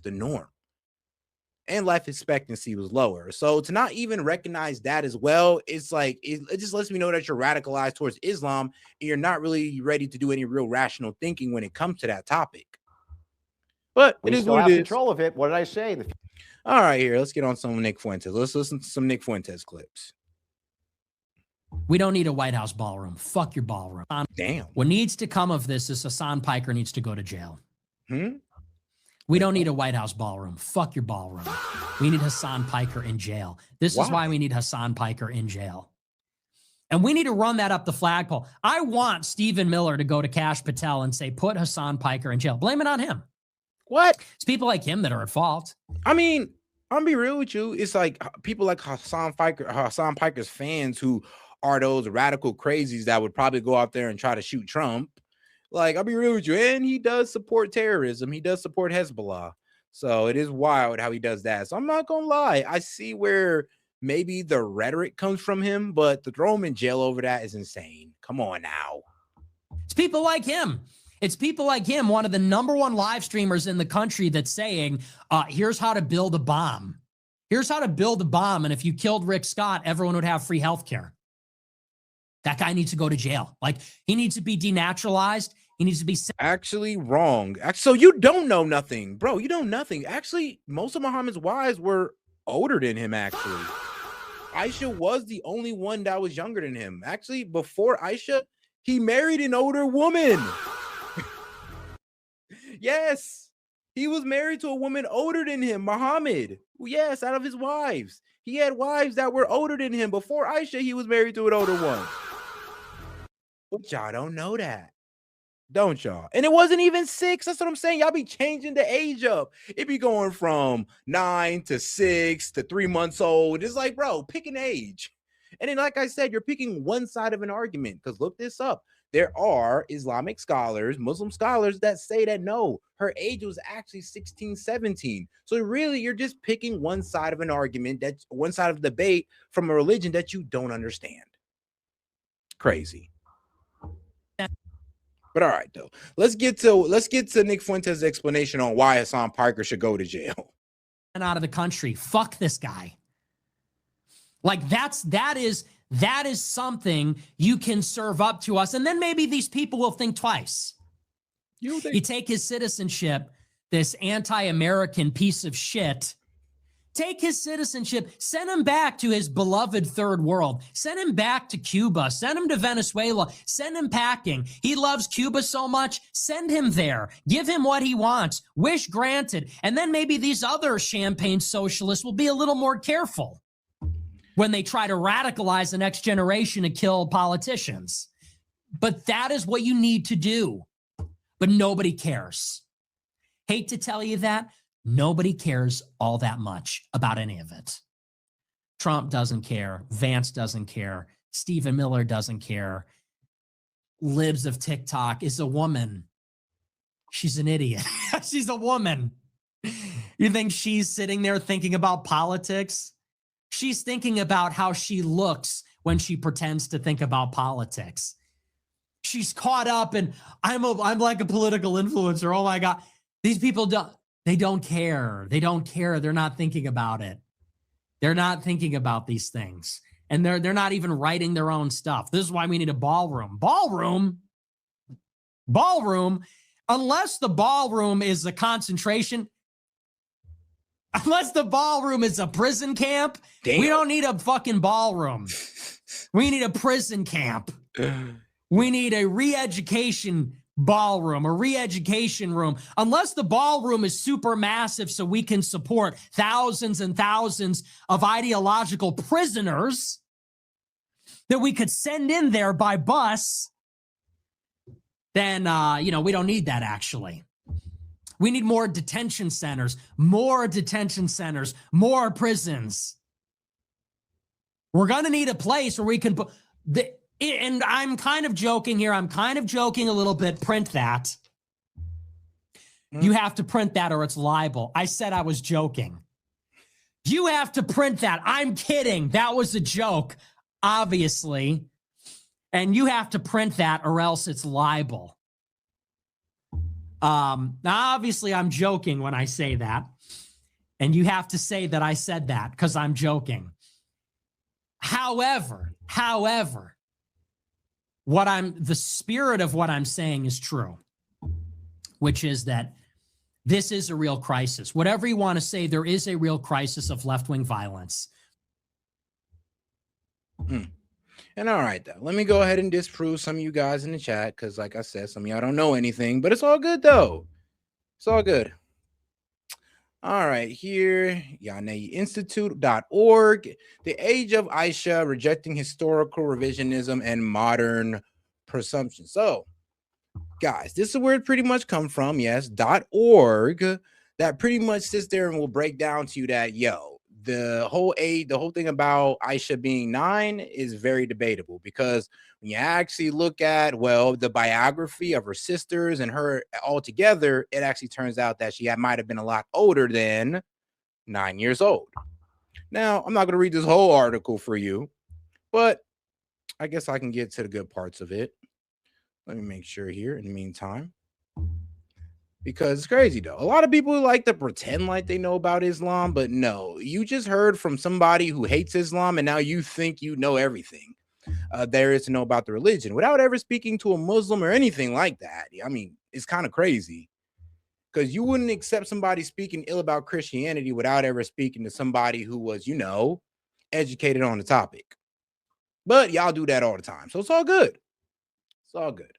the norm. And life expectancy was lower. So to not even recognize that as well, it's like, it just lets me know that you're radicalized towards Islam and you're not really ready to do any real rational thinking when it comes to that topic. But we still have control of it. What did I say? All right, here, let's get on some Nick Fuentes. Let's listen to some Nick Fuentes clips. We don't need a White House ballroom. Fuck your ballroom. Damn. What needs to come of this is Hassan Piker needs to go to jail. Hmm? We don't need a White House ballroom. Fuck your ballroom. We need Hassan Piker in jail. This is why we need Hassan Piker in jail. And we need to run that up the flagpole. I want Stephen Miller to go to Kash Patel and say, put Hassan Piker in jail. Blame it on him. What? It's people like him that are at fault. I mean, I'll be real with you. It's like people like Hassan Piker's fans who are those radical crazies that would probably go out there and try to shoot Trump. Like, I'll be real with you. And he does support terrorism. He does support Hezbollah. So it is wild how he does that. So I'm not going to lie. I see where maybe the rhetoric comes from him, but to throw him in jail over that is insane. Come on now. It's people like him. It's people like him, one of the #1 live streamers in the country, that's saying, here's how to build a bomb. Here's how to build a bomb. And if you killed Rick Scott, everyone would have free health care. That guy needs to go to jail. Like, he needs to be denaturalized. He needs to be actually wrong. So you don't know nothing, bro. You know nothing. Actually, most of Muhammad's wives were older than him. Actually, Aisha was the only one that was younger than him. Actually, before Aisha, he married an older woman. Yes, he was married to a woman older than him, Muhammad. Yes, out of his wives. He had wives that were older than him. Before Aisha, he was married to an older one. But y'all don't know that. Don't y'all? And it wasn't even 6. That's what I'm saying. Y'all be changing the age up. It be going from 9 to 6 to 3 months old. It's like, bro, pick an age. And then, like I said, you're picking one side of an argument. Because look this up. There are Islamic scholars, Muslim scholars that say that no, her age was actually 16, 17. So really, you're just picking one side of an argument, that's one side of the debate from a religion that you don't understand. Crazy. But all right, though, let's get to Nick Fuentes' explanation on why Hassan Piker should go to jail. And out of the country, fuck this guy. Like, that is something you can serve up to us, and then maybe these people will think twice. You take his citizenship, this anti-American piece of shit. Take his citizenship, send him back to his beloved third world. Send him back to Cuba. Send him to Venezuela. Send him packing. He loves Cuba so much. Send him there. Give him what he wants. Wish granted. And then maybe these other champagne socialists will be a little more careful when they try to radicalize the next generation and kill politicians. But that is what you need to do. But nobody cares. Hate to tell you that. Nobody cares all that much about any of it. Trump doesn't care. Vance doesn't care. Stephen Miller doesn't care. Libs of TikTok is a woman. She's an idiot. She's a woman. You think she's sitting there thinking about politics? She's thinking about how she looks when she pretends to think about politics. She's caught up in, I'm like a political influencer. Oh my God. These people don't care. They don't care. They're not thinking about it. They're not thinking about these things. And they're not even writing their own stuff. This is why we need a ballroom. Ballroom. Unless the ballroom is a concentration, unless the ballroom is a prison camp, we don't need a fucking ballroom. We need a prison camp. We need a re-education ballroom, a re-education room. Unless the ballroom is super massive so we can support thousands and thousands of ideological prisoners that we could send in there by bus, then, we don't need that, actually. We need more detention centers, more prisons. We're going to need a place where we can put... And I'm kind of joking here. I'm kind of joking a little bit. Print that. You have to print that or it's libel. I said I was joking. You have to print that. I'm kidding. That was a joke, obviously. And you have to print that or else it's libel. Now, obviously, I'm joking when I say that. And you have to say that I said that because I'm joking. However, the spirit of what I'm saying is true, which is that this is a real crisis. Whatever you want to say, there is a real crisis of left-wing violence. And all right, though, let me go ahead and disprove some of you guys in the chat because, like I said, some of y'all don't know anything, but it's all good, though. It's all good. All right, here, yaneiinstitute.org, The Age of Aisha, Rejecting Historical Revisionism and Modern Presumption. So, guys, this is where it pretty much come from, yes, .org, that pretty much sits there and will break down to you that, the whole thing about Aisha being 9 is very debatable because when you actually look at, the biography of her sisters and her all together, it actually turns out that she might have been a lot older than 9 years old. Now, I'm not going to read this whole article for you, but I guess I can get to the good parts of it. Let me make sure here in the meantime. Because it's crazy, though. A lot of people like to pretend like they know about Islam, but no, you just heard from somebody who hates Islam, and now you think you know everything there is to know about the religion without ever speaking to a Muslim or anything like that. I mean, it's kind of crazy because you wouldn't accept somebody speaking ill about Christianity without ever speaking to somebody who was, educated on the topic. But y'all do that all the time, so it's all good. It's all good.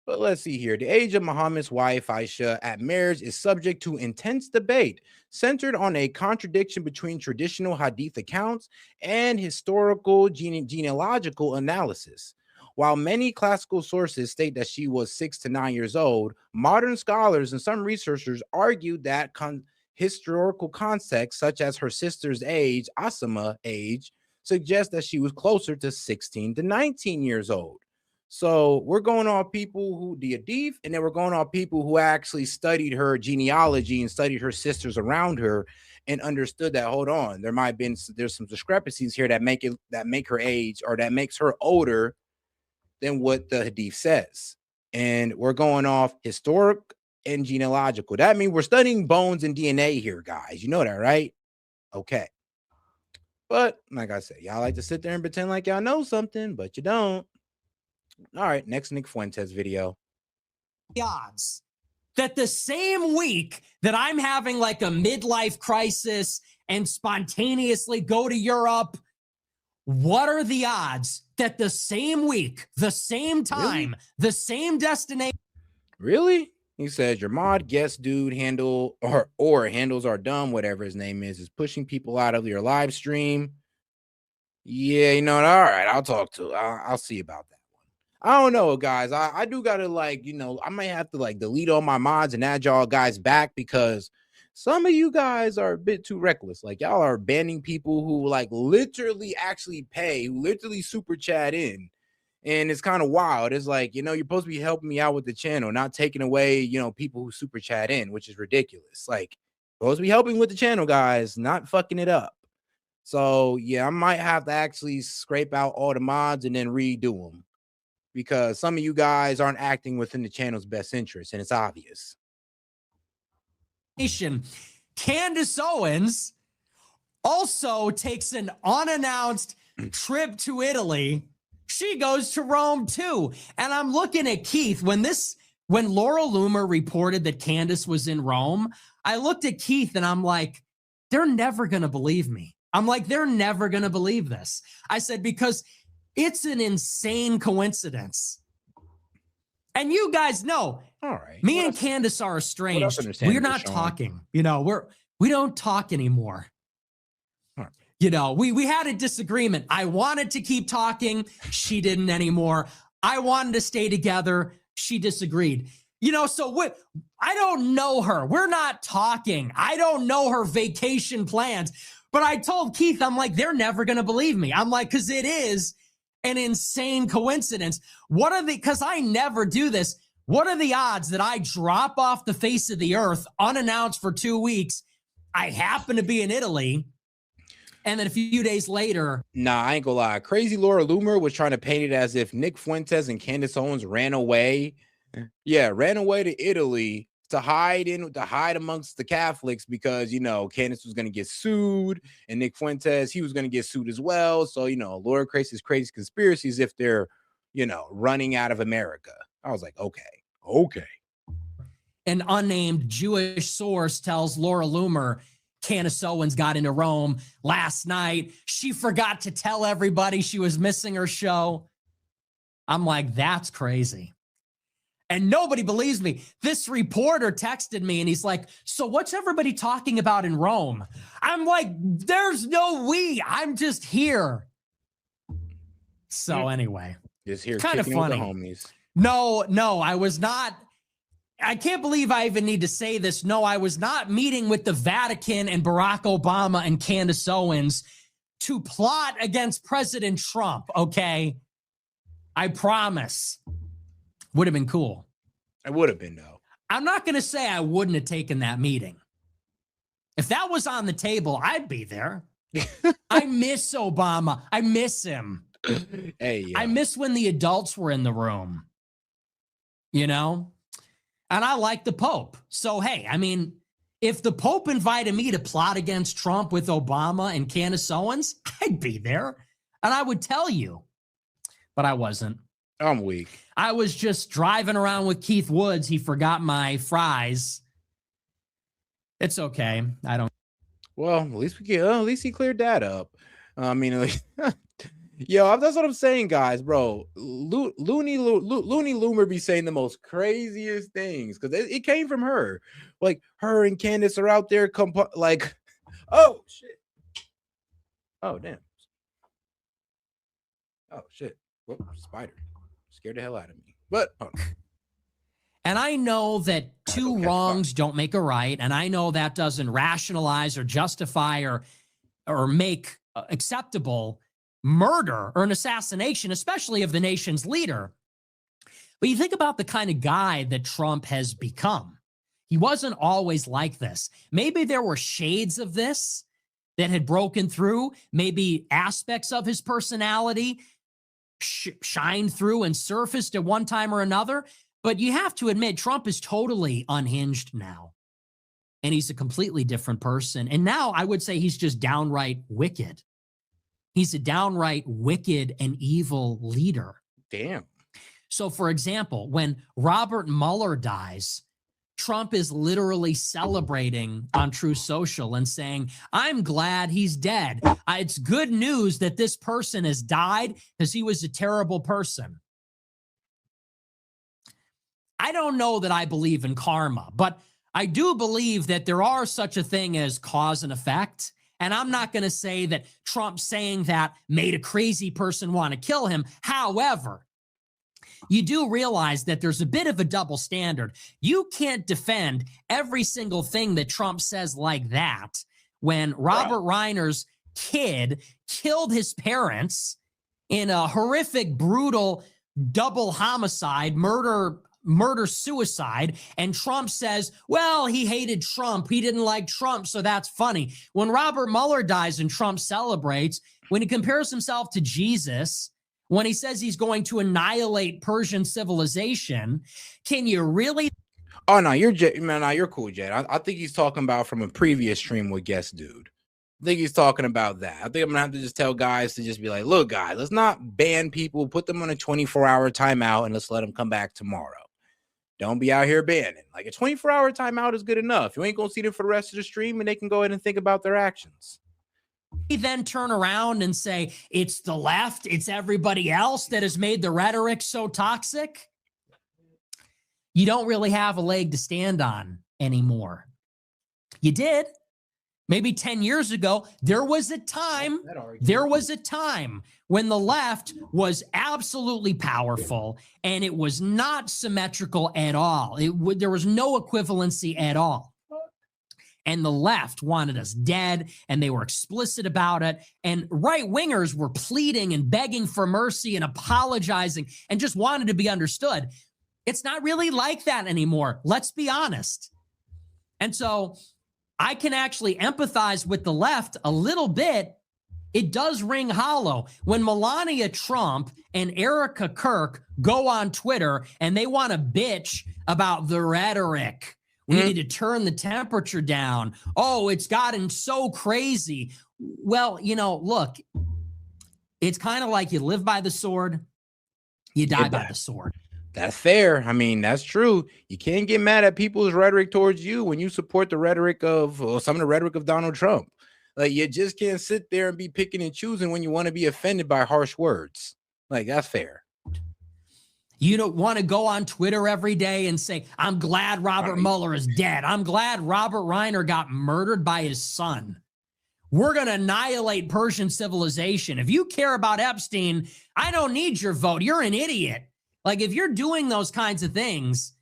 But let's see here. The age of Muhammad's wife, Aisha, at marriage is subject to intense debate, centered on a contradiction between traditional hadith accounts and historical genealogical analysis. While many classical sources state that she was 6 to 9 years old, modern scholars and some researchers argue that historical context, such as her sister's age, Asima age, suggests that she was closer to 16 to 19 years old. So we're going on people who the hadith, and then we're going on people who actually studied her genealogy and studied her sisters around her and understood that, hold on, there's some discrepancies here that make her age, or that makes her older than what the hadith says. And we're going off historic and genealogical. That means we're studying bones and DNA here, guys. You know that, right? Okay. But like I said, y'all like to sit there and pretend like y'all know something, but you don't. All right, next Nick Fuentes video. The odds that the same week that I'm having like a midlife crisis and spontaneously go to Europe, what are the odds that the same week, the same time, the same destination? Really? He says your mod guest dude handle or handles are dumb, whatever his name is pushing people out of your live stream. Yeah, you know what? All right, I'll see about that. I don't know, guys. I do gotta I might have to delete all my mods and add y'all guys back because some of you guys are a bit too reckless. Like y'all are banning people who literally actually pay, who literally super chat in. And it's kind of wild. It's like, you're supposed to be helping me out with the channel, not taking away, people who super chat in, which is ridiculous. Like, supposed to be helping with the channel, guys, not fucking it up. So yeah, I might have to actually scrape out all the mods and then redo them, because some of you guys aren't acting within the channel's best interest, and it's obvious. Candace Owens also takes an unannounced trip to Italy. She goes to Rome too. And I'm looking at Keith. When Laura Loomer reported that Candace was in Rome, I looked at Keith and I'm like, they're never going to believe me. I'm like, they're never going to believe this. I said, because it's an insane coincidence. And you guys know, all right, me and Candace are estranged. We're not talking. We don't talk anymore. Right. We had a disagreement. I wanted to keep talking. She didn't anymore. I wanted to stay together. She disagreed. So I don't know her. We're not talking. I don't know her vacation plans. But I told Keith, I'm like, they're never going to believe me. I'm like, because it is an insane coincidence. Because I never do this. What are the odds that I drop off the face of the earth unannounced for 2 weeks? I happen to be in Italy. And then a few days later. Nah, I ain't gonna lie. Crazy Laura Loomer was trying to paint it as if Nick Fuentes and Candace Owens ran away. Yeah, ran away to Italy to hide amongst the Catholics because, you know, Candace was going to get sued and Nick Fuentes, he was going to get sued as well. So, you know, Laura creates these crazy conspiracies if they're, you know, running out of America. I was like, okay. An unnamed Jewish source tells Laura Loomer Candace Owens got into Rome last night. She forgot to tell everybody she was missing her show. I'm like, that's crazy. And nobody believes me. This reporter texted me and he's like, so what's everybody talking about in Rome? I'm like, there's no we. I'm just here. So anyway. Just here kind of funny. With the homies. No, I was not. I can't believe I even need to say this. No, I was not meeting with the Vatican and Barack Obama and Candace Owens to plot against President Trump, okay? I promise. Would have been cool. It would have been, though. I'm not going to say I wouldn't have taken that meeting. If that was on the table, I'd be there. I miss Obama. I miss him. Hey, I miss when the adults were in the room, you know? And I like the Pope. So, hey, I mean, if the Pope invited me to plot against Trump with Obama and Candace Owens, I'd be there. And I would tell you. But I wasn't. I'm weak. I was just driving around with Keith Woods. He forgot my fries. It's okay. I don't. Well, at least he cleared that up. I mean, like, yo, that's what I'm saying, guys, bro. Looney Loomer be saying the most craziest things because it came from her. Like, her and Candace are out there, like, oh shit, oh damn, oh shit, whoop, spider scared the hell out of me. But and I know that two wrongs don't make a right, and I know that doesn't rationalize or justify or make acceptable murder or an assassination, especially of the nation's leader. But you think about the kind of guy that Trump has become. He wasn't always like this. Maybe there were shades of this that had broken through. Maybe aspects of his personality shined through and surfaced at one time or another. But you have to admit, Trump is totally unhinged now. And he's a completely different person. And now I would say he's just downright wicked. He's a downright wicked and evil leader. Damn. So, for example, when Robert Mueller dies, Trump is literally celebrating on Truth Social and saying, I'm glad he's dead. It's good news that this person has died because he was a terrible person. I don't know that I believe in karma, but I do believe that there are such a thing as cause and effect. And I'm not going to say that Trump saying that made a crazy person want to kill him. However, you do realize that there's a bit of a double standard. You can't defend every single thing that Trump says like that when Robert Reiner's kid killed his parents in a horrific, brutal double homicide, murder-suicide, and Trump says, well, he hated Trump. He didn't like Trump, so that's funny. When Robert Mueller dies and Trump celebrates, when he compares himself to Jesus, when he says he's going to annihilate Persian civilization, can you really? Oh, no, you're cool, Jed. I think he's talking about from a previous stream with Guest Dude. I think he's talking about that. I think I'm going to have to just tell guys to just be like, look, guys, let's not ban people, put them on a 24-hour timeout, and let's let them come back tomorrow. Don't be out here banning. Like, a 24-hour timeout is good enough. You ain't going to see them for the rest of the stream, and they can go ahead and think about their actions. He then turn around and say, it's the left, it's everybody else that has made the rhetoric so toxic. You don't really have a leg to stand on anymore. You did. Maybe 10 years ago, there was a time when the left was absolutely powerful and it was not symmetrical at all. There was no equivalency at all. And the left wanted us dead, and they were explicit about it. And right-wingers were pleading and begging for mercy and apologizing and just wanted to be understood. It's not really like that anymore. Let's be honest. And so I can actually empathize with the left a little bit. It does ring hollow when Melania Trump and Erica Kirk go on Twitter and they want to bitch about the rhetoric We need to turn the temperature down. Oh, it's gotten so crazy. Well, you know, look, it's kind of like you live by the sword, you die by the sword. That's fair. I mean, that's true. You can't get mad at people's rhetoric towards you when you support the rhetoric of, or some of the rhetoric of Donald Trump. Like, you just can't sit there and be picking and choosing when you want to be offended by harsh words. Like, that's fair. You don't want to go on Twitter every day and say, I'm glad Robert Mueller is dead. I'm glad Robert Reiner got murdered by his son. We're going to annihilate Persian civilization. If you care about Epstein, I don't need your vote. You're an idiot. Like, if you're doing those kinds of things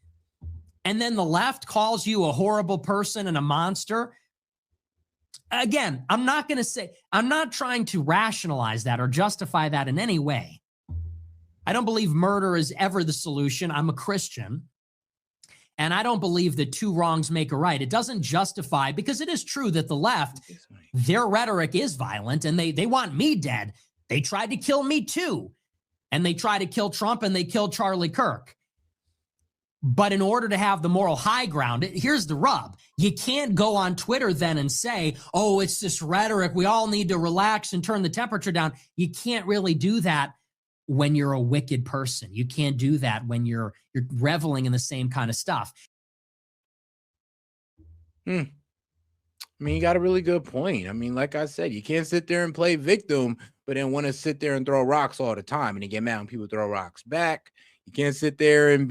and then the left calls you a horrible person and a monster, again, I'm not trying to rationalize that or justify that in any way. I don't believe murder is ever the solution. I'm a Christian. And I don't believe that two wrongs make a right. It doesn't justify, because it is true that the left, their rhetoric is violent and they want me dead. They tried to kill me too. And they tried to kill Trump and they killed Charlie Kirk. But in order to have the moral high ground, here's the rub. You can't go on Twitter then and say, oh, it's this rhetoric. We all need to relax and turn the temperature down. You can't really do that when you're a wicked person. You can't do that when you're reveling in the same kind of stuff. I mean, you got a really good point. I mean, like I said, you can't sit there and play victim, but then want to sit there and throw rocks all the time and then get mad when people throw rocks back. You can't sit there and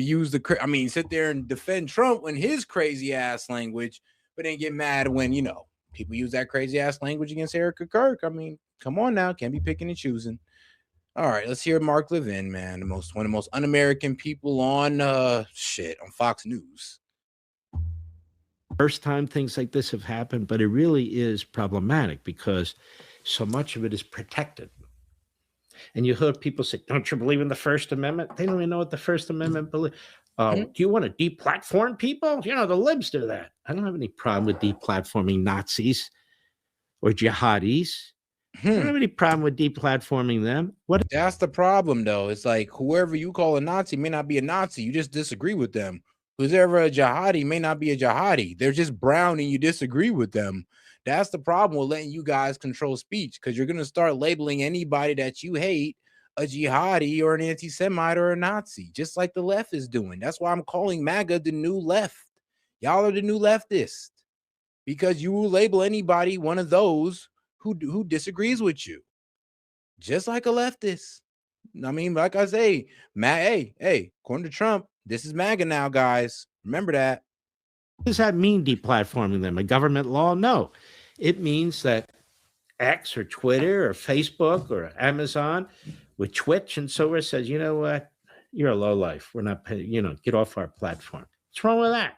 sit there and defend Trump when his crazy ass language, but then get mad when, you know, people use that crazy ass language against Erica Kirk. I mean, come on now, can't be picking and choosing. All right, let's hear Mark Levin, man, one of the most un-American people on on Fox News. First time things like this have happened, but it really is problematic because so much of it is protected. And you heard people say, don't you believe in the First Amendment? They don't even know what the First Amendment believes. Do you want to deplatform people? You know, the libs do that. I don't have any problem with deplatforming Nazis or jihadis. I don't have any problem with deplatforming them. That's the problem, though. It's like whoever you call a Nazi may not be a Nazi. You just disagree with them. Who's ever a jihadi may not be a jihadi. They're just brown and you disagree with them. That's the problem with letting you guys control speech, because you're going to start labeling anybody that you hate a jihadi or an anti-Semite or a Nazi, just like the left is doing. That's why I'm calling MAGA the new left. Y'all are the new leftist, because you will label anybody one of those who disagrees with you, just like a leftist. I mean, like I say, hey, according to Trump, this is MAGA now, guys. Remember that. What does that mean, deplatforming them? A government law? No. It means that X or Twitter or Facebook or Amazon with Twitch and so forth says, you know what? You're a lowlife. We're not paying, get off our platform. What's wrong with that?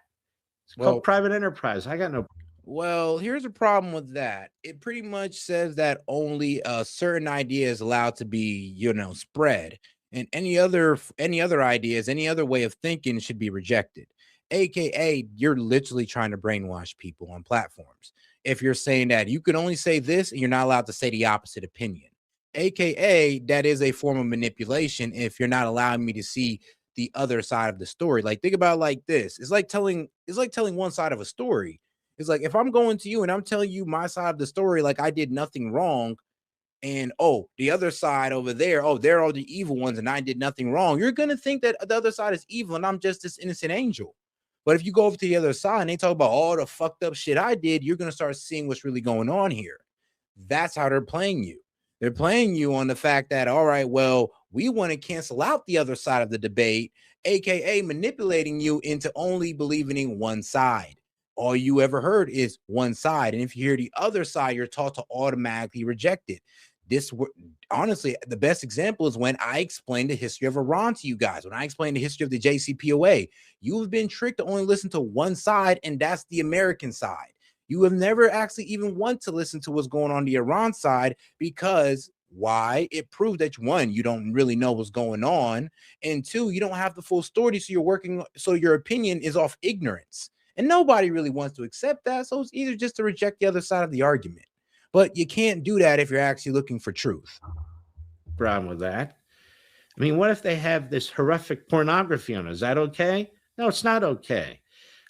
It's called private enterprise. I got no. Well, here's a problem with that. It pretty much says that only a certain idea is allowed to be, spread, and any other ideas, any other way of thinking should be rejected. AKA, you're literally trying to brainwash people on platforms. If you're saying that you can only say this and you're not allowed to say the opposite opinion, AKA, that is a form of manipulation. If you're not allowing me to see the other side of the story, like, think about it like this. It's like telling one side of a story. It's like, if I'm going to you and I'm telling you my side of the story, like I did nothing wrong, and the other side over there, they're all the evil ones and I did nothing wrong, you're going to think that the other side is evil and I'm just this innocent angel. But if you go over to the other side and they talk about all the fucked up shit I did, you're going to start seeing what's really going on here. That's how they're playing you. They're playing you on the fact that, all right, well, we want to cancel out the other side of the debate, AKA manipulating you into only believing in one side. All you ever heard is one side. And if you hear the other side, you're taught to automatically reject it. Honestly, the best example is when I explained the history of Iran to you guys. When I explained the history of the JCPOA, you have been tricked to only listen to one side, and that's the American side. You have never actually even want to listen to what's going on the Iran side, because why? It proved that, one, you don't really know what's going on, and two, you don't have the full story, so your opinion is off ignorance. And nobody really wants to accept that, so it's either just to reject the other side of the argument. But you can't do that if you're actually looking for truth. Problem with that. I mean, what if they have this horrific pornography on it? Is that okay? No, it's not okay.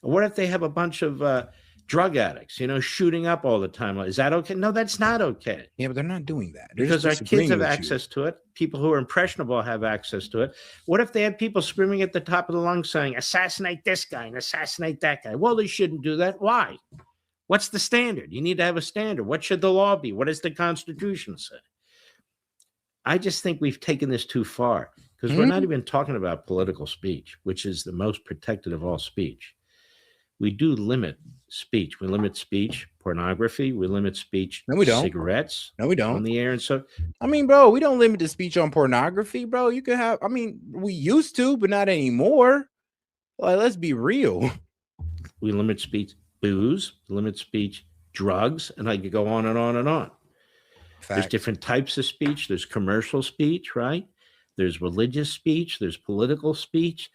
What if they have a bunch of drug addicts, shooting up all the time? Is that okay? No, that's not okay. Yeah, but they're not doing that. They're Because our kids have access to it. People who are impressionable have access to it. What if they had people screaming at the top of the lungs saying, assassinate this guy and assassinate that guy? Well, they shouldn't do that. Why? What's the standard? You need to have a standard. What should the law be? What does the Constitution say? I just think we've taken this too far, because we're not even talking about political speech, which is the most protected of all speech. We do limit speech. We limit speech, pornography. We limit speech, no, we don't. Cigarettes. No, we don't. On the air. And so, I mean, bro, we don't limit the speech on pornography, bro. You can have, I mean, we used to, but not anymore. Like, let's be real. We limit speech, booze, limit speech, drugs, and I could go on and on and on. Fact. There's different types of speech. There's commercial speech, right? There's religious speech. There's political speech.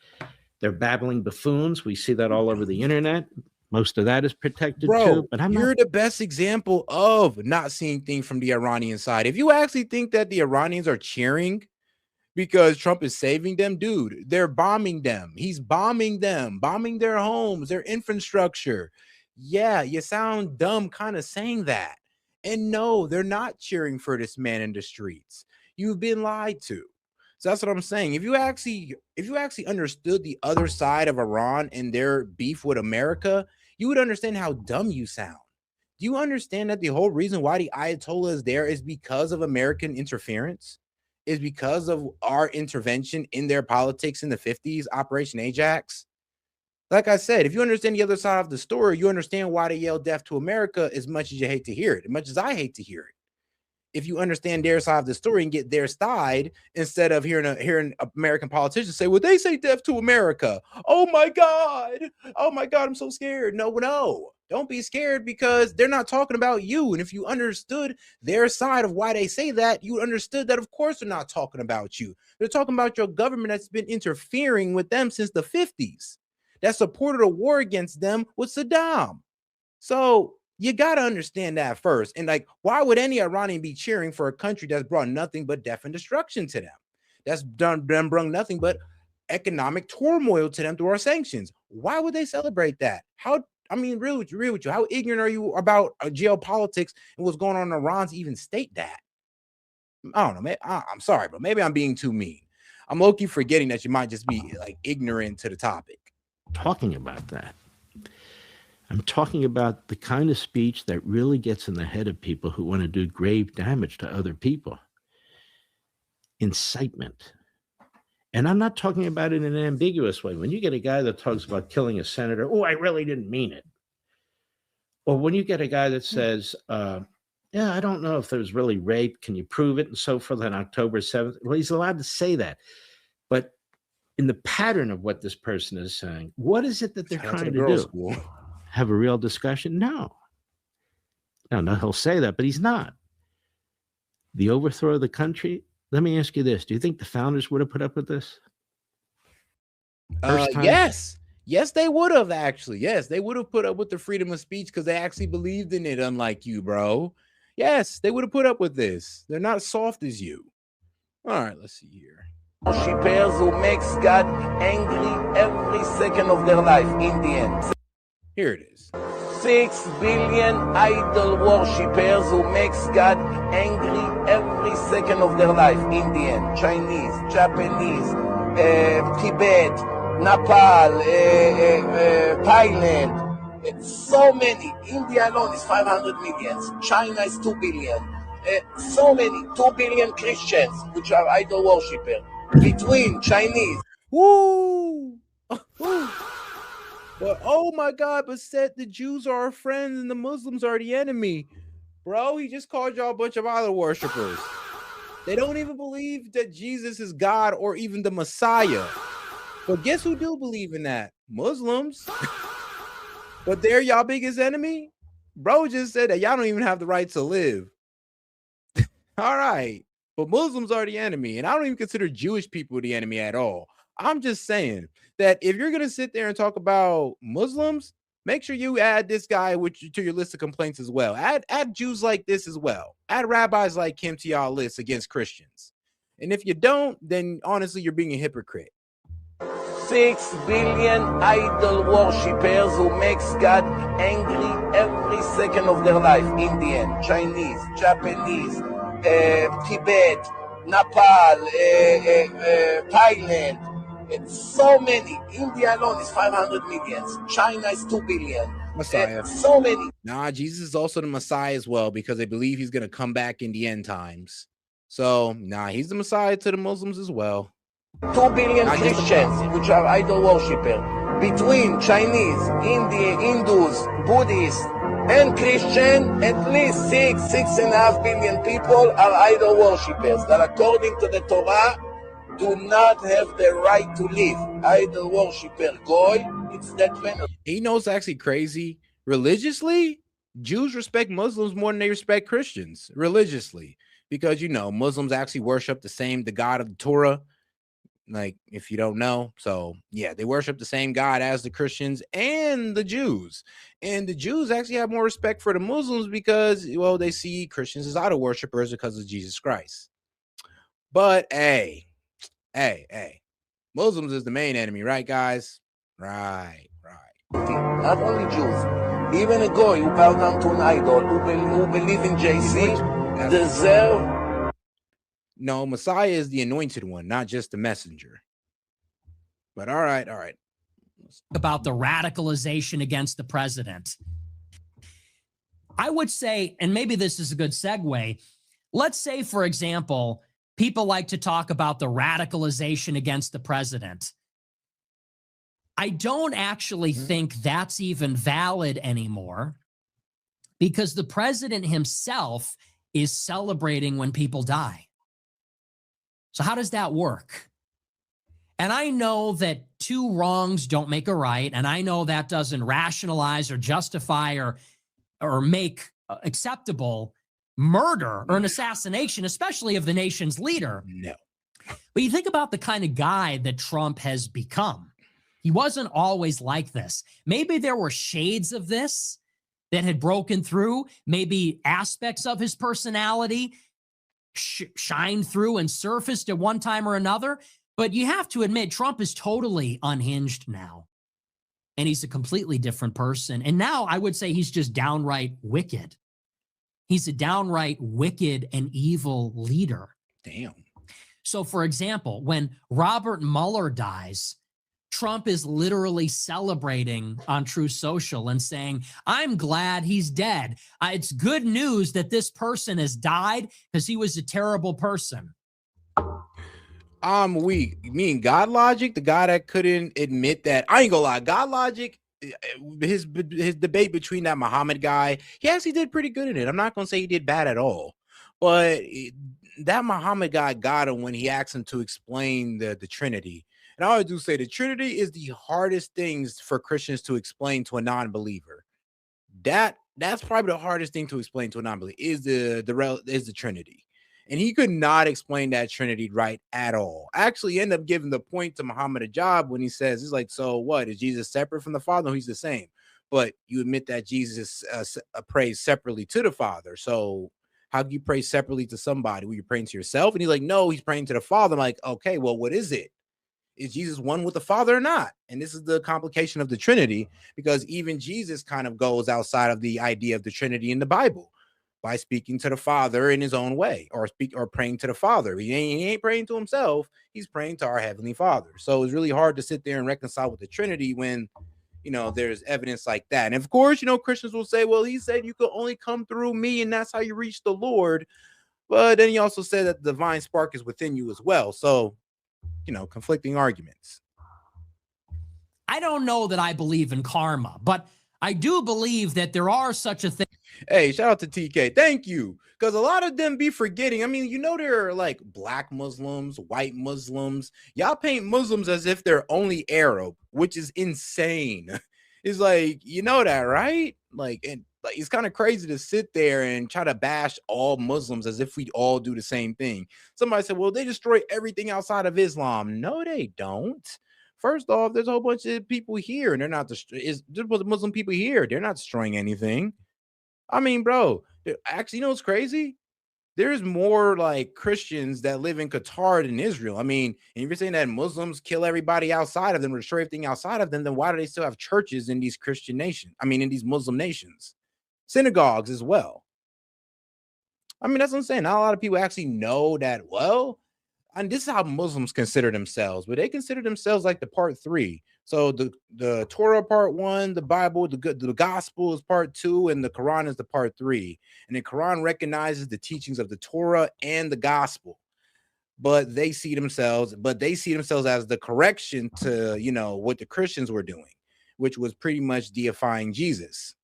They're babbling buffoons. We see that all over the internet. Most of that is protected too. But you're the best example of not seeing things from the Iranian side. If you actually think that the Iranians are cheering because Trump is saving them, dude, they're bombing them. He's bombing them, bombing their homes, their infrastructure. Yeah, you sound dumb kind of saying that. And no, they're not cheering for this man in the streets. You've been lied to. So that's what I'm saying. If you actually understood the other side of Iran and their beef with America, you would understand how dumb you sound. Do you understand that the whole reason why the Ayatollah is there is because of American interference? Is because of our intervention in their politics in the 50s, Operation Ajax? Like I said, if you understand the other side of the story, you understand why they yell death to America as much as you hate to hear it, as much as I hate to hear it. If you understand their side of the story and get their side, instead of hearing American politicians say, well, they say death to America. Oh my God, I'm so scared. No, don't be scared, because they're not talking about you. And if you understood their side of why they say that, you understood that, of course, they're not talking about you. They're talking about your government that's been interfering with them since the 50s, that supported a war against them with Saddam. So you got to understand that first. And like, why would any Iranian be cheering for a country that's brought nothing but death and destruction to them? That's brought nothing but economic turmoil to them through our sanctions. Why would they celebrate that? Real with you, how ignorant are you about geopolitics and what's going on in Iran to even state that? I don't know. I'm sorry, but maybe I'm being too mean. I'm low-key forgetting that you might just be like ignorant to the topic. Talking about that. I'm talking about the kind of speech that really gets in the head of people who want to do grave damage to other people. Incitement. And I'm not talking about it in an ambiguous way. When you get a guy that talks about killing a senator, oh, I really didn't mean it. Or when you get a guy that says, yeah, I don't know if there was really rape. Can you prove it? And so forth on October 7th. Well, he's allowed to say that. But in the pattern of what this person is saying, what is it that they're trying to do? School. Have a real discussion? No, he'll say that, but he's not. The overthrow of the country. Let me ask you this. Do you think the founders would have put up with this? Yes, they would have actually. Yes, they would have put up with the freedom of speech because they actually believed in it, unlike you, bro. Yes, they would have put up with this. They're not soft as you. All right, let's see here. Worshippers who makes God angry every second of their life in the end. Here it is. 6 billion idol worshippers who makes God angry every second of their life in the end. Chinese, Japanese, Tibet, Nepal, Thailand. So many. India alone is 500 million. China is 2 billion. So many. 2 billion Christians, which are idol worshippers. Between Chinese. Woo! But oh my God, but said the Jews are our friends and the Muslims are the enemy. Bro, he just called y'all a bunch of idol worshipers. They don't even believe that Jesus is God or even the Messiah. But guess who do believe in that? Muslims. But they're y'all biggest enemy? Bro just said that y'all don't even have the right to live. All right. But Muslims are the enemy. And I don't even consider Jewish people the enemy at all. I'm just saying that if you're going to sit there and talk about Muslims, make sure you add this guy to your list of complaints as well. Add Jews like this as well. Add rabbis like him to y'all list against Christians. And if you don't, then honestly, you're being a hypocrite. 6 billion idol worshippers who makes God angry every second of their life. Indian, Chinese, Japanese, Tibet, Nepal, Thailand. It's so many. India alone is 500 million. China is 2 billion. Messiah. So many. Nah, Jesus is also the Messiah as well, because they believe he's going to come back in the end times. So, nah, he's the Messiah to the Muslims as well. 2 billion Christians, which are idol worshippers. Between Chinese, Hindus, Buddhists, and Christian, at least 6.5 billion people are idol worshippers that, according to the Torah, do not have the right to live. Idol worshipper, goy, it's that penalty. You know, it's actually crazy. Religiously, Jews respect Muslims more than they respect Christians. Religiously, because, you know, Muslims actually worship the God of the Torah. Like, if you don't know. So yeah, they worship the same God as the Christians and the Jews. And the Jews actually have more respect for the Muslims because, well, they see Christians as idol worshipers because of Jesus Christ. But hey, Muslims is the main enemy, right, guys? Right. Not only Jews, even a goy who bow down to an idol, who believe in JC, deserve. No, Messiah is the anointed one, not just the messenger. But all right. About the radicalization against the president. I would say, and maybe this is a good segue, let's say, for example, people like to talk about the radicalization against the president. I don't actually think that's even valid anymore, because the president himself is celebrating when people die. So how does that work? And I know that two wrongs don't make a right, and I know that doesn't rationalize or justify or make acceptable murder or an assassination, especially of the nation's leader. No. But you think about the kind of guy that Trump has become. He wasn't always like this. Maybe there were shades of this that had broken through. Maybe aspects of his personality shined through and surfaced at one time or another. But you have to admit, Trump is totally unhinged now. And he's a completely different person. And now I would say he's just downright wicked. He's a downright wicked and evil leader. Damn. So, for example, when Robert Mueller dies, Trump is literally celebrating on Truth Social and saying, I'm glad he's dead. It's good news that this person has died because he was a terrible person. I'm weak. You mean God Logic, the guy that couldn't admit that? I ain't gonna lie. God Logic, his debate between that Muhammad guy, he actually did pretty good in it. I'm not gonna say he did bad at all, but that Muhammad guy got him when he asked him to explain the Trinity. And I always do say the Trinity is the hardest things for Christians to explain to a non-believer. That's probably the hardest thing to explain to a non-believer is the Trinity. And he could not explain that Trinity right at all. Actually end up giving the point to Muhammad a job when he says, he's like, so what? Is Jesus separate from the Father? No, he's the same. But you admit that Jesus prays separately to the Father. So how do you pray separately to somebody? Were you praying to yourself? And he's like, no, he's praying to the Father. I'm like, okay, well, what is it? Is Jesus one with the Father or not? And this is the complication of the Trinity, because even Jesus kind of goes outside of the idea of the Trinity in the Bible by speaking to the Father in his own way, or praying to the Father. He ain't praying to himself. He's praying to our Heavenly Father. So it's really hard to sit there and reconcile with the Trinity when, you know, there's evidence like that. And of course, you know, Christians will say, well, he said you could only come through me and that's how you reach the Lord. But then he also said that the divine spark is within you as well. So, you know, conflicting arguments. I don't know that I believe in karma, but I do believe that there are such a thing. Hey, shout out to TK. Thank you. Because a lot of them be forgetting. I mean, you know, there are like black Muslims, white Muslims. Y'all paint Muslims as if they're only Arab, which is insane. It's like, you know that, right? Like, and like, it's kind of crazy to sit there and try to bash all Muslims as if we all do the same thing. Somebody said, well, they destroy everything outside of Islam. No, they don't. First off, there's a whole bunch of people here, and they're not there's Muslim people here. They're not destroying anything. I mean, bro, actually, you know what's crazy? there's more like Christians that live in Qatar than Israel. I mean, and if you're saying that Muslims kill everybody outside of them, or destroy everything outside of them, then why do they still have churches in these Christian nations? I mean, in these Muslim nations, synagogues as well. I mean, that's what I'm saying. Not a lot of people actually know that. Well, and this is how Muslims consider themselves, but they consider themselves like the part 3. So the Torah part 1, the Bible, the gospel is part 2, and the Quran is the part 3. And the Quran recognizes the teachings of the Torah and the gospel, but they see themselves as the correction to, you know, what the Christians were doing, which was pretty much deifying Jesus.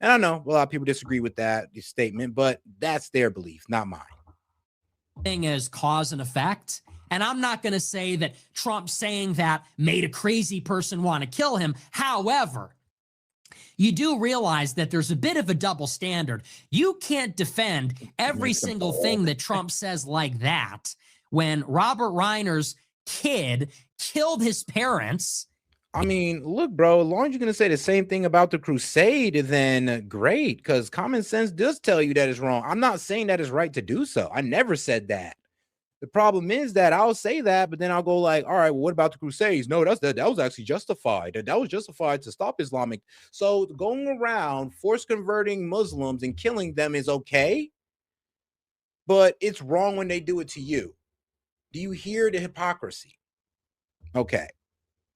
And I know a lot of people disagree with that statement, but that's their belief, not mine. Thing as cause and effect. And I'm not going to say that Trump saying that made a crazy person want to kill him. However, you do realize that there's a bit of a double standard. You can't defend every single thing that Trump says like that when Robert Reiner's kid killed his parents. I mean, look, bro, as long as you're going to say the same thing about the crusade, then great, because common sense does tell you that it's wrong. I'm not saying that it's right to do so. I never said that. The problem is that I'll say that, but then I'll go like, all right, well, what about the crusades? No, that was actually justified. That was justified to stop Islamic. So going around force converting Muslims and killing them is okay, but it's wrong when they do it to you. Do you hear the hypocrisy? Okay.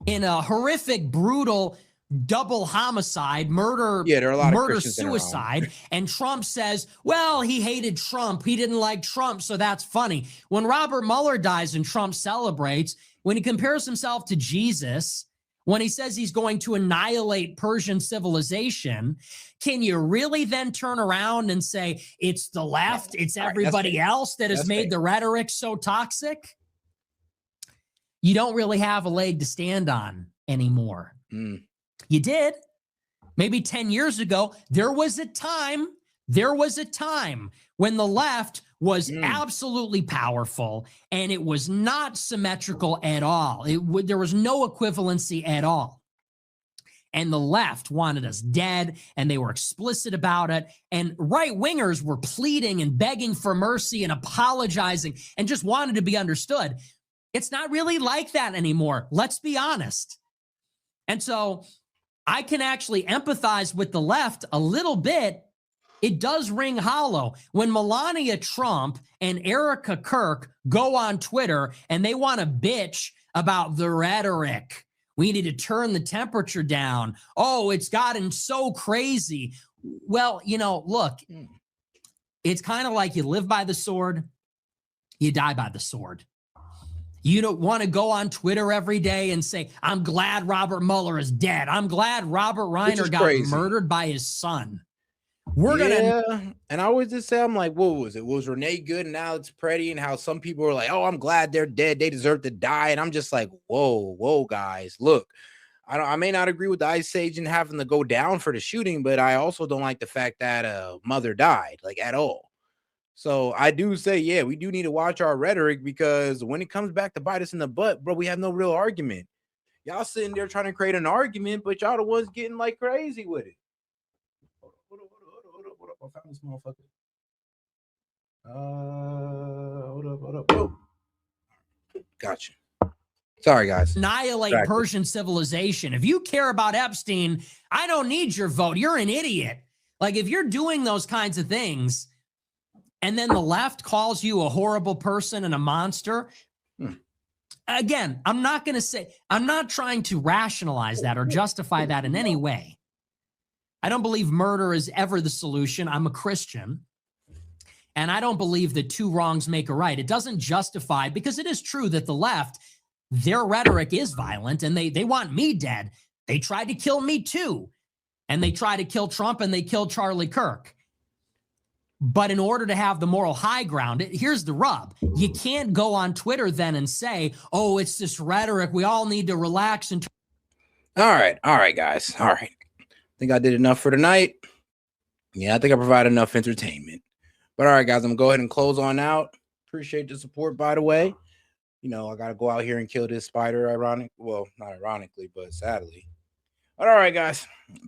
In a horrific, brutal double homicide, murder, there are a lot of murder, Christians suicide, and Trump says, well, he hated Trump. He didn't like Trump, so that's funny. When Robert Mueller dies and Trump celebrates, when he compares himself to Jesus, when he says he's going to annihilate Persian civilization, can you really then turn around and say it's the left, it's everybody else that has made the rhetoric so toxic? You don't really have a leg to stand on anymore. You did. Maybe 10 years ago, there was a time when the left was absolutely powerful and it was not symmetrical at all. There was no equivalency at all. And the left wanted us dead, and they were explicit about it. And right-wingers were pleading and begging for mercy and apologizing and just wanted to be understood. It's not really like that anymore. Let's be honest. And so I can actually empathize with the left a little bit. It does ring hollow when Melania Trump and Erica Kirk go on Twitter and they want to bitch about the rhetoric. We need to turn the temperature down. Oh, it's gotten so crazy. Well, you know, look, it's kind of like you live by the sword, you die by the sword. You don't want to go on Twitter every day and say, I'm glad Robert Mueller is dead. I'm glad Robert Reiner got murdered by his son. And I always just say, I'm like, what was it? Was Renee Good and Alex Preddy, and how some people were like, oh, I'm glad they're dead. They deserve to die. And I'm just like, whoa, guys, look, I may not agree with the ICE agent having to go down for the shooting, but I also don't like the fact that a mother died, like, at all. So I do say, yeah, we do need to watch our rhetoric, because when it comes back to bite us in the butt, bro, we have no real argument. Y'all sitting there trying to create an argument, but y'all the ones getting like crazy with it. Hold up. I found this motherfucker. Hold up. Oh. Gotcha. Sorry, guys. Annihilate Persian civilization. If you care about Epstein, I don't need your vote. You're an idiot. Like, if you're doing those kinds of things, and then the left calls you a horrible person and a monster. Again, I'm not trying to rationalize that or justify that in any way. I don't believe murder is ever the solution. I'm a Christian. And I don't believe that two wrongs make a right. It doesn't justify, because it is true that the left, their rhetoric is violent, and they want me dead. They tried to kill me too. And they tried to kill Trump, and they killed Charlie Kirk. But in order to have the moral high ground, here's the rub. You can't go on Twitter then and say, oh, it's this rhetoric. We all need to relax. And all right, guys. All right. I think I did enough for tonight. Yeah, I think I provided enough entertainment. But all right, guys, I'm going to go ahead and close on out. Appreciate the support, by the way. You know, I got to go out here and kill this spider, well, not ironically, but sadly. But all right, guys.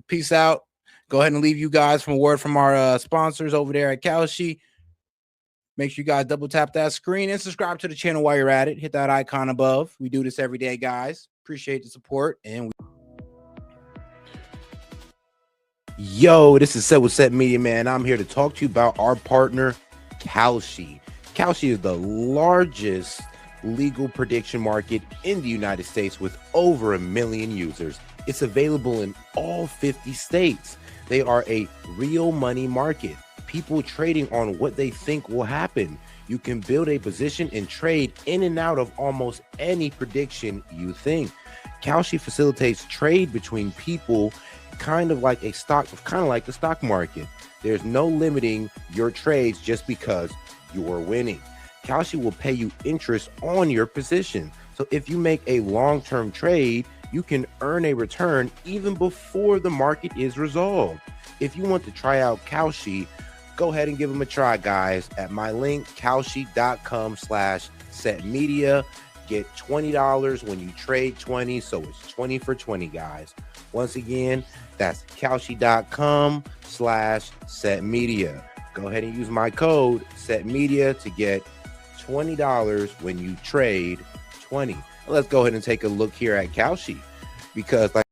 Peace out. Go ahead and leave you guys from a word from our sponsors over there at Kalshi. Make sure you guys double tap that screen and subscribe to the channel while you're at it. Hit that icon above. We do this every day, guys. Appreciate the support. And yo, this is Set with Set Media, man. I'm here to talk to you about our partner, Kalshi. Kalshi is the largest legal prediction market in the United States with over 1 million users. It's available in all 50 states. They are a real money market. People trading on what they think will happen. You can build a position and trade in and out of almost any prediction you think. Kalshi facilitates trade between people, kind of like the stock market. There's no limiting your trades just because you're winning. Kalshi will pay you interest on your position. So if you make a long-term trade, you can earn a return even before the market is resolved. If you want to try out Kalshi, go ahead and give them a try, guys, at my link, kalshi.com/setmedia. Get $20 when you trade 20, so it's 20 for 20, guys. Once again, that's kalshi.com/setmedia. Go ahead and use my code setmedia to get $20 when you trade 20. Let's go ahead and take a look here at Kalshi, because like